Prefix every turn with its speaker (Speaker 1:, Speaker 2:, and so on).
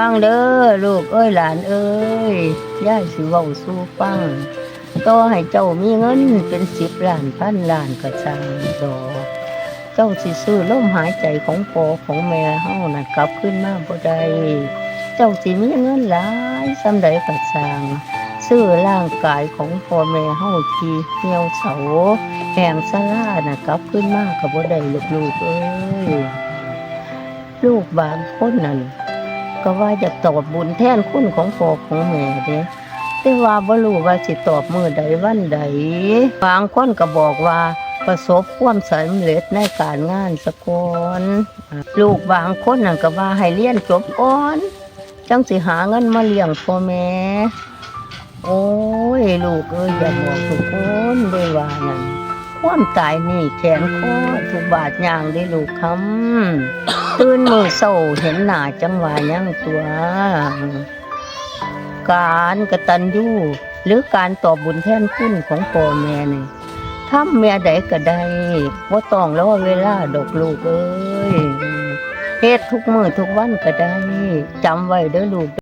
Speaker 1: ฟังเด้อลูกเอ้ยหลานเอ้ยย่ายสิเว้าสู่ฟังต่อให้เจ้ามีเงินเป็น10 ล้าน1,000 ล้านก็ช่างดอกเจ้าสิซื้อลมหายใจของพ่อของแม่เฮาน่ะกลับคืนมาบ่ได้เจ้าสิมีเงินหลายส่ำใดก็ช่างซื้อร่างกายของพ่อแม่เฮาที่เหี่ยวเฉาแห้งชราน่ะกลับคืนมาก็บ่ได้ลูกๆเอ้ยลูกบางคนนั่น ก็ว่าจะตอบบุญแทนคุณของพ่อของแม่เด้แต่ว่าบ่รู้ว่าสิตอบมื้อใดวันใดบางคนก็บอกว่าประสบความสำเร็จในการงานซะก่อนลูกบางคนนั่นก็ว่าให้เรียนจบก่อนจังสิหาเงินมาเลี้ยงพ่อแม่โอ้ยลูกเอ้ยอย่าบอกทุกคนด้วยว่านั่นความตายนี่แขนคอทุกบาทย่างได้ลูกคำ ตื่นมื้อเช้าเห็นหน้าจังว่าหยังตัวการกตัญญูหรือการตอบบุญแทนคุณของพ่อแม่นี่ทำแม่ใดก็ได้บ่ต้องรอเวลาดอกลูกเอ้ยเฮ็ดทุกมื้อทุกวันก็ได้จำไว้เด้อลูก